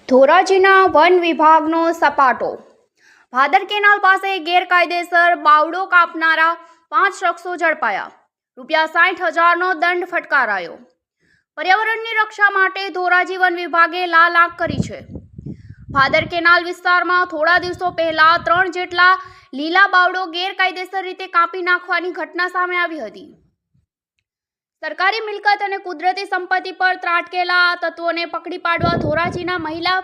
ધોરાજીના one વિભાગનો સપાટો। Bhadar canal પાસે ગેરકાયદેસર બાવડો કાપનારા 5 શખ્સો ઝડપાયા। ₹60,000નો દંડ ફટકારાયો। પર્યાવરણની રક્ષા માટે ધોરાજી વન વિભાગે લાલ આંખ કરી છે। ભાદર કેનાલ વિસ્તારમાં થોડા દિવસો પહેલા 3 જેટલા લીલા બાવડો ગેરકાયદેસર રીતે કાપી નાખવાની ઘટના સામે આવી હતી। સરકારી મિલકત અને કુદરતી સંપત્તિ પર ત્રાટકેલા આ તત્વોને પકડી પાડવા ધોરાજીના મહિલા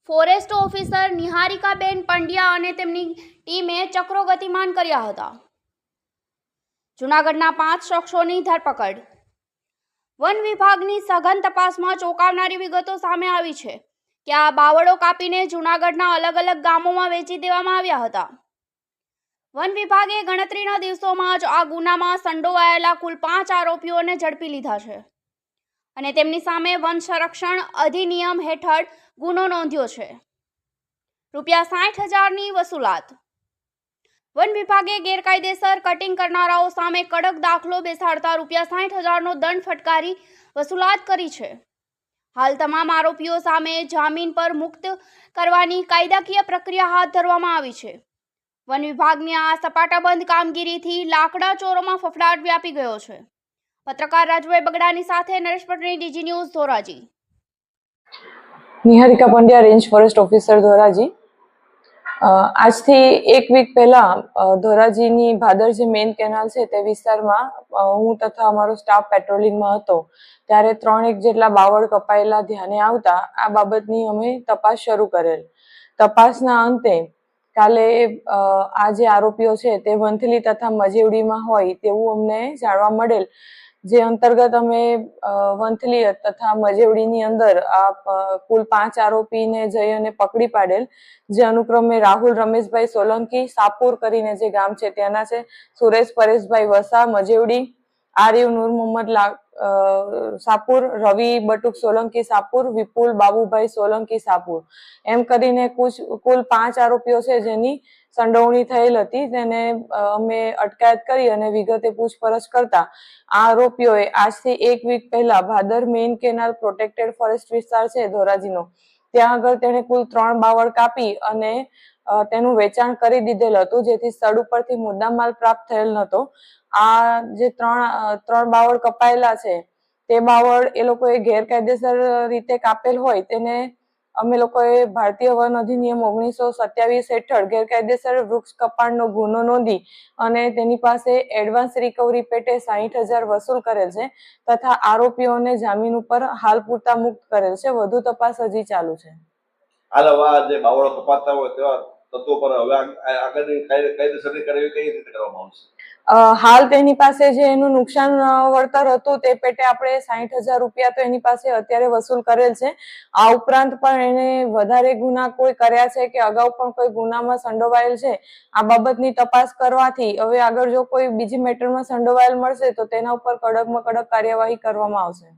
ફોરેસ્ટ ઓફિસર નિહારિકાબેન પંડ્યા અને તેમની ટીમે ચક્રો ગતિમાન કર્યા હતા। જૂનાગઢના 5 શખ્સોની ધરપકડ। વન વિભાગની સઘન તપાસમાં ચોંકાવનારી વિગતો સામે આવી છે કે આ બાવળો કાપીને જૂનાગઢના અલગ અલગ ગામોમાં વેચી દેવામાં આવ્યા હતા। વન વિભાગે ગણતરીના દિવસોમાં જ આ ગુનામાં સંડોવાયેલા કુલ 5 આરોપીઓને ઝડપી લીધા છે અને તેમની સામે વન સંરક્ષણ અધિનિયમ હેઠળ ગુનો નોંધ્યો છે। ₹60,000ની વસૂલાત। વન વિભાગે ગેરકાયદેસર કટિંગ કરનારાઓ સામે કડક દાખલો બેસાડતા ₹60,000નો દંડ ફટકારી વસૂલાત કરી છે। હાલ તમામ આરોપીઓ સામે જામીન પર મુક્ત કરવાની કાયદાકીય પ્રક્રિયા હાથ ધરવામાં આવી છે। વન વિભાગની આ સપાટાબંધ કામગીરીથી લાકડા ચોરોમાં ફફડાટ વ્યાપી ગયો છે। પત્રકાર રાજુભાઈ બગડાની સાથે Naresh Patni, DG news, Dhoraji. Niharika Pandya, range forest officer, Dhoraji. આજથી 1 વીક પહેલા ધોરાજીની ભાદર જે મેઇન કેનાલ છે તે વિસ્તારમાં હું તથા અમારો સ્ટાફ પેટ્રોલિંગમાં હતો ત્યારે 3 જેટલા બાવળ કપાયેલા ધ્યાને આવતા આ બાબતની અમે તપાસ શરૂ કરેલ। તપાસના અંતે કાલે આ જે આરોપીઓ છે તે વંથલી તથા મજેવડીમાં હોય તેવું અમને જાણવા મળેલ, જે અંતર્ગત અમે વંથલી તથા મજેવડીની અંદર આ કુલ 5 આરોપીને જઈ અને પકડી પાડેલ, જે અનુક્રમે રાહુલ રમેશભાઈ સોલંકી સાપુર કરીને જે ગામ છે ત્યાંના છે, સુરેશ પરેશભાઈ વસા મજેવડી, આરિફ નૂર મોહમ્મદ સાપુર, રવિ બટુક સોલંકી સાપુર, વિપુલ બાબુભાઈ સોલંકી સાપુર, એમ કરીને કુલ 5 આરોપીઓ છે જેની સંડોવણી થયેલ હતી। તેને અમે અટકાયત કરી અને વિગતે પૂછપરછ કરતા આ આરોપીઓએ આજથી 1 વીક પહેલા Bhadar main canal protected forest વિસ્તાર છે ધોરાજીનો, ત્યાં આગળ તેને કુલ 3 બાવળ કાપી અને તેનું વેચાણ કરી દીધેલ હતું, જેથી સ્થળ ઉપરથી મુદ્દામાલ પ્રાપ્ત થયેલ નહોતો। આ જે 3 બાવળ કપાયેલા છે તે બાવળ એ લોકોએ ગેરકાયદેસર રીતે કાપેલ હોય તેને અમે લોકોએ ભારતીય વન અધિનિયમ 1927 હેઠળ ગેરકાયદેસર વૃક્ષ કપાણનો ગુનો નોંધી અને તેની પાસે એડવાન્સ રિકવરી પેટે 60,000 વસૂલ કરેલ છે તથા આરોપીઓને જામીન ઉપર હાલ પૂરતા મુક્ત કરેલ છે। વધુ તપાસ હજી ચાલુ છે। જે બાવળો કપાતા હોય તેવા તત્વો પર હવે આગળની કાયદેસરની કાર્યવાહી કઈ રીતે કરવામાં આવશે? હાલ તેની પાસે જે એનું નુકસાન વળતર હતું તે પેટે આપણે 60,000 રૂપિયા તો એની પાસે અત્યારે વસૂલ કરેલ છે। આ ઉપરાંત પણ એને વધારે ગુના કોઈ કર્યા છે કે અગાઉ પણ કોઈ ગુનામાં સંડોવાયેલ છે આ બાબતની તપાસ કરવાથી હવે આગળ જો કોઈ બીજી મેટરમાં સંડોવાયેલ મળશે તો તેના ઉપર કડકમાં કડક કાર્યવાહી કરવામાં આવશે।